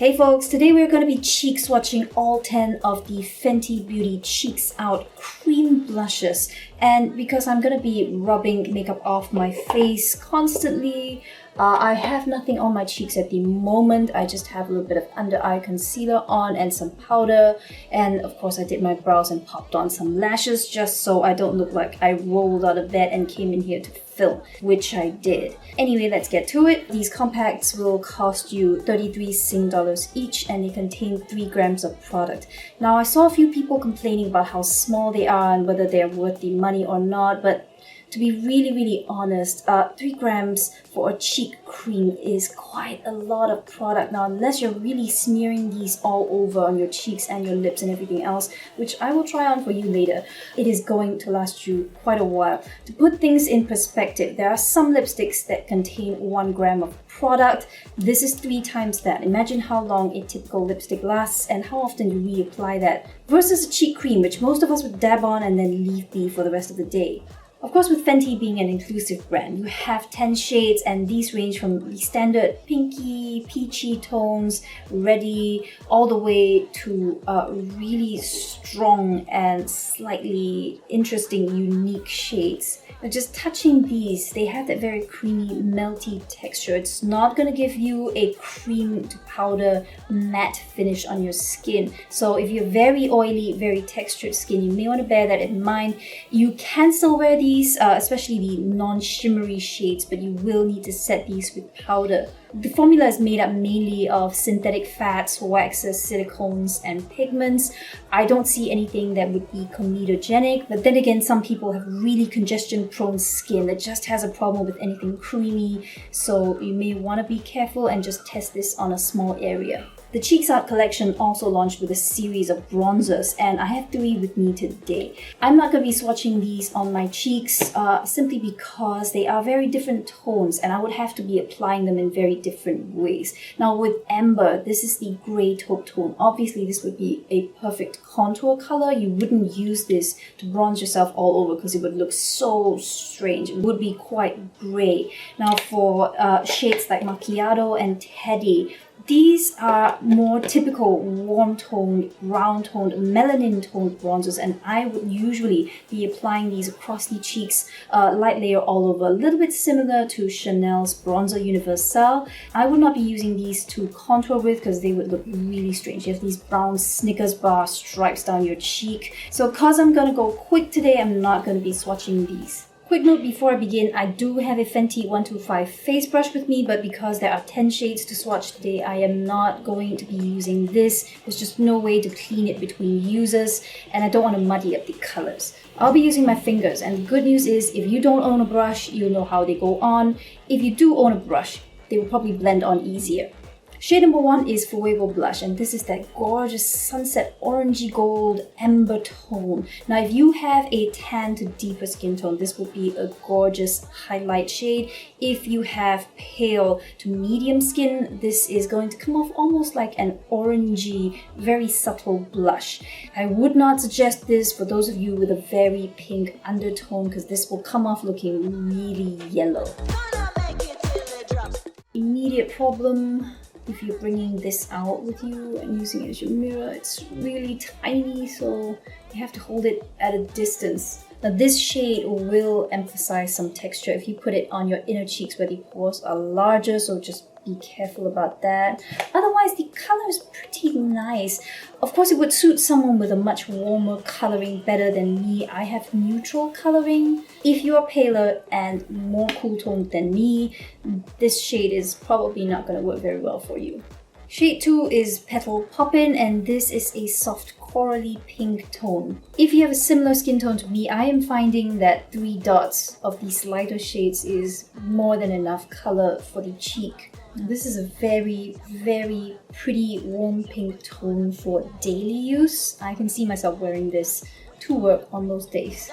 Hey folks, today we're going to be cheek swatching all 10 of the Fenty Beauty Cheeks Out cream blushes. And because I'm going to be rubbing makeup off my face constantly, I have nothing on my cheeks at the moment. I just have a little bit of under eye concealer on and some powder. And of course I did my brows and popped on some lashes just so I don't look like I rolled out of bed and came in here to film, which I did. Anyway, let's get to it. These compacts will cost you 33 Sing dollars each and they contain 3 grams of product. Now I saw a few people complaining about how small they are and whether they're worth the money or not, but to be really honest, 3 grams for a cheek cream is quite a lot of product. Now, unless you're really smearing these all over on your cheeks and your lips and everything else, which I will try on for you later, it is going to last you quite a while. To put things in perspective, there are some lipsticks that contain 1 gram of product. This is 3 times that. Imagine how long a typical lipstick lasts and how often you reapply that versus a cheek cream, which most of us would dab on and then leave be for the rest of the day. Of course, with Fenty being an inclusive brand, you have 10 shades and these range from the standard pinky, peachy tones, reddy, all the way to really strong and slightly interesting, unique shades. But just touching these, they have that very creamy, melty texture. It's not going to give you a cream to powder matte finish on your skin. So if you're very oily, very textured skin, you may want to bear that in mind. You can still wear these, especially the non-shimmery shades, but you will need to set these with powder. The formula is made up mainly of synthetic fats, waxes, silicones, and pigments. I don't see anything that would be comedogenic, but then again, some people have really congestion-prone skin that just has a problem with anything creamy, so you may want to be careful and just test this on a small area. The Cheeks Out collection also launched with a series of bronzers, and I have 3 with me today. I'm not going to be swatching these on my cheeks simply because they are very different tones and I would have to be applying them in very different ways. Now with Amber, this is the grey taupe tone. Obviously this would be a perfect contour color. You wouldn't use this to bronze yourself all over because it would look so strange. It would be quite grey. Now for shades like Macchiato and Teddy, these are more typical warm-toned, brown-toned, melanin-toned bronzers, and I would usually be applying these across the cheeks, light layer all over, a little bit similar to Chanel's Bronzer Universal. I would not be using these to contour with because they would look really strange. You have these brown Snickers bar stripes down your cheek. So because I'm going to go quick today, I'm not going to be swatching these. Quick note before I begin, I do have a Fenty 125 face brush with me, but because there are 10 shades to swatch today, I am not going to be using this. There's just no way to clean it between uses, and I don't want to muddy up the colors. I'll be using my fingers, and the good news is if you don't own a brush, you'll know how they go on. If you do own a brush, they will probably blend on easier. Shade number 1 is FUEGO blush, and this is that gorgeous sunset orangey gold amber tone. Now if you have a tan to deeper skin tone, this will be a gorgeous highlight shade. If you have pale to medium skin, this is going to come off almost like an orangey, very subtle blush. I would not suggest this for those of you with a very pink undertone because this will come off looking really yellow. Immediate problem. If you're bringing this out with you and using it as your mirror, it's really tiny, so you have to hold it at a distance. Now this shade will emphasize some texture if you put it on your inner cheeks where the pores are larger, so just be careful about that. Otherwise, the color is pretty nice. Of course, it would suit someone with a much warmer coloring better than me. I have neutral coloring. If you are paler and more cool toned than me, this shade is probably not going to work very well for you. Shade 2 is PETAL Poppin, and this is a soft corally pink tone. If you have a similar skin tone to me, I am finding that 3 dots of these lighter shades is more than enough color for the cheek. This is a very pretty warm pink tone for daily use. I can see myself wearing this to work on most days.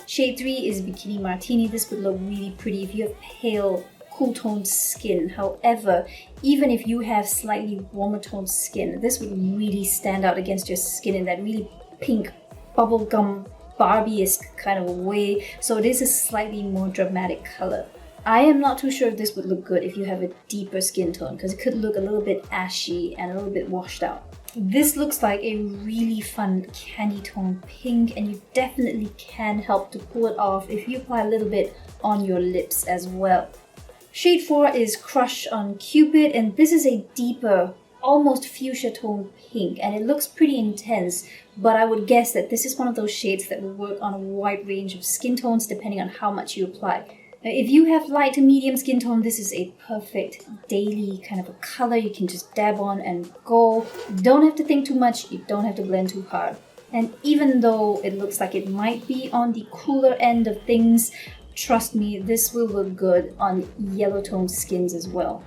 Shade 3 is Bikini Martini. This would look really pretty if you have pale cool toned skin. However, even if you have slightly warmer toned skin, this would really stand out against your skin in that really pink bubblegum Barbie-esque kind of a way. So it is a slightly more dramatic color. I am not too sure if this would look good if you have a deeper skin tone, because it could look a little bit ashy and a little bit washed out. This looks like a really fun candy tone pink, and you definitely can help to pull it off if you apply a little bit on your lips as well. Shade 4 is Crush on Cupid, and this is a deeper, almost fuchsia tone pink, and it looks pretty intense, but I would guess that this is one of those shades that will work on a wide range of skin tones depending on how much you apply. Now, if you have light to medium skin tone, this is a perfect daily kind of a color you can just dab on and go. You don't have to think too much, you don't have to blend too hard. And even though it looks like it might be on the cooler end of things, trust me, this will look good on yellow toned skins as well.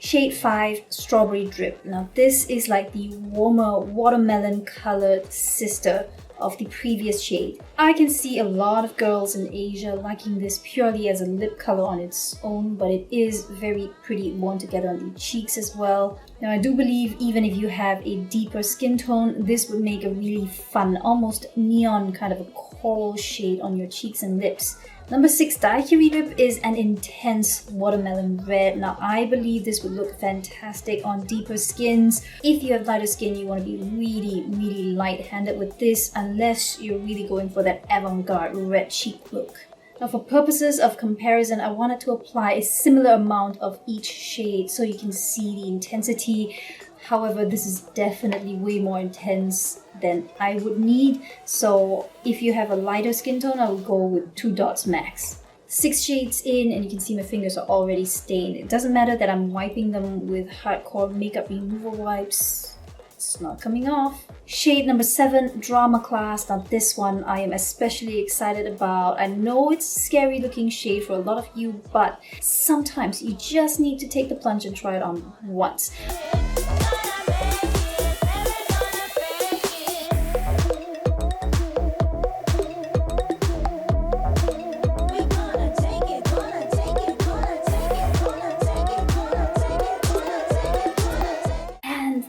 Shade 5, Strawberry Drip. Now this is like the warmer watermelon colored sister of the previous shade. I can see a lot of girls in Asia liking this purely as a lip color on its own, but it is very pretty worn together on the cheeks as well. Now I do believe even if you have a deeper skin tone, this would make a really fun, almost neon kind of a coral shade on your cheeks and lips. Number 6, Daiquiri Lip is an intense watermelon red. Now I believe this would look fantastic on deeper skins. If you have lighter skin, you want to be really light-handed with this, unless you're really going for that avant-garde red cheek look. Now for purposes of comparison, I wanted to apply a similar amount of each shade so you can see the intensity. However, this is definitely way more intense than I would need. So if you have a lighter skin tone, I would go with 2 dots max. 6 shades in, and you can see my fingers are already stained. It doesn't matter that I'm wiping them with hardcore makeup removal wipes. It's not coming off. Shade number 7, Drama Class. Now this one I am especially excited about. I know it's a scary looking shade for a lot of you, but sometimes you just need to take the plunge and try it on once.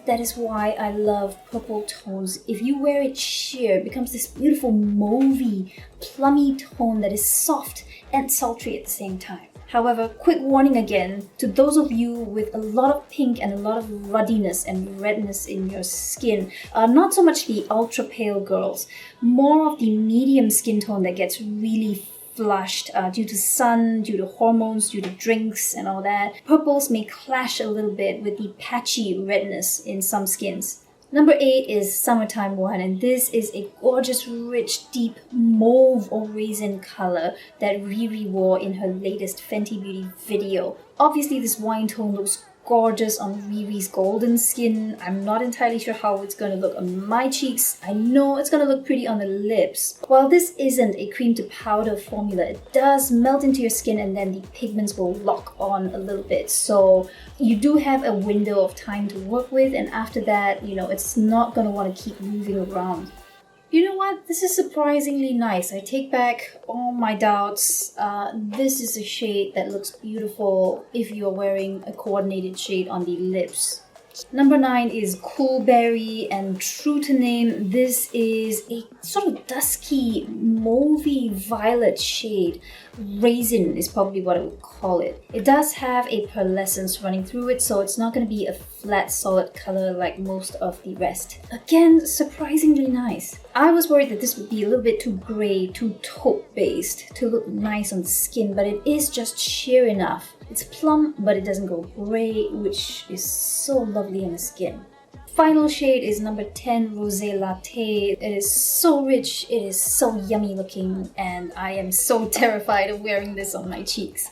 That is why I love purple tones. If you wear it sheer, it becomes this beautiful mauvey, plummy tone that is soft and sultry at the same time. However, quick warning again, to those of you with a lot of pink and a lot of ruddiness and redness in your skin, not so much the ultra pale girls, more of the medium skin tone that gets really flushed due to sun, due to hormones, due to drinks and all that. Purples may clash a little bit with the patchy redness in some skins. Number 8 is Summertime One, and this is a gorgeous, rich, deep mauve or raisin color that Riri wore in her latest Fenty Beauty video. Obviously, this wine tone looks gorgeous on Riri's golden skin. I'm not entirely sure how it's going to look on my cheeks. I know it's going to look pretty on the lips. While this isn't a cream to powder formula, it does melt into your skin and then the pigments will lock on a little bit. So you do have a window of time to work with, and after that, you know, it's not going to want to keep moving around. You know what? This is surprisingly nice. I take back all my doubts. This is a shade that looks beautiful if you're wearing a coordinated shade on the lips. Number 9 is Cool Berry, and true to name, this is a sort of dusky, mauvey violet shade. Raisin is probably what I would call it. It does have a pearlescence running through it, so it's not going to be a flat, solid color like most of the rest. Again, surprisingly nice. I was worried that this would be a little bit too grey, too taupe-based to look nice on the skin, but it is just sheer enough. It's plum, but it doesn't go grey, which is so lovely on the skin. Final shade is number 10, Rosé Latte. It is so rich, it is so yummy looking, and I am so terrified of wearing this on my cheeks.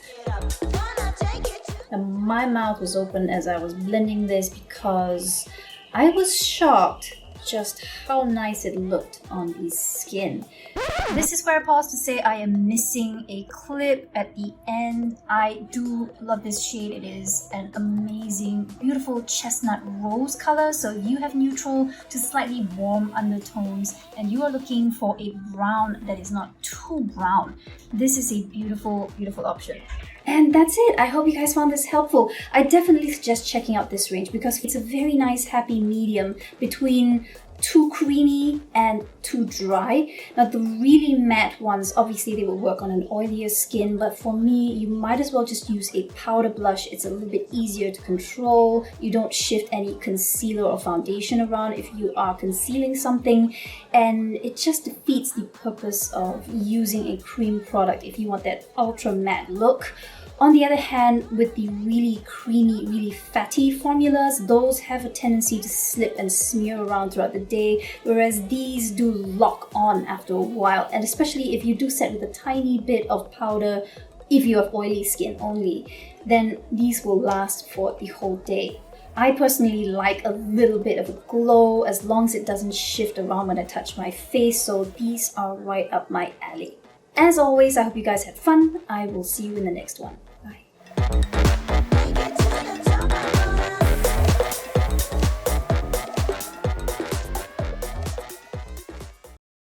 And my mouth was open as I was blending this because I was shocked just how nice it looked on the skin. This is where I pause to say I am missing a clip at the end. I do love this shade. It is an amazing, beautiful chestnut rose color. So you have neutral to slightly warm undertones and you are looking for a brown that is not too brown. This is a beautiful, beautiful option. And that's it. I hope you guys found this helpful. I definitely suggest checking out this range because it's a very nice happy medium between too creamy and too dry. Now the really matte ones, obviously they will work on an oilier skin, but for me, you might as well just use a powder blush. It's a little bit easier to control. You don't shift any concealer or foundation around if you are concealing something, and it just defeats the purpose of using a cream product if you want that ultra matte look. On the other hand, with the really creamy, really fatty formulas, those have a tendency to slip and smear around throughout the day, whereas these do lock on after a while, and especially if you do set with a tiny bit of powder, if you have oily skin only, then these will last for the whole day. I personally like a little bit of a glow as long as it doesn't shift around when I touch my face, so these are right up my alley. As always, I hope you guys had fun. I will see you in the next one. Bye.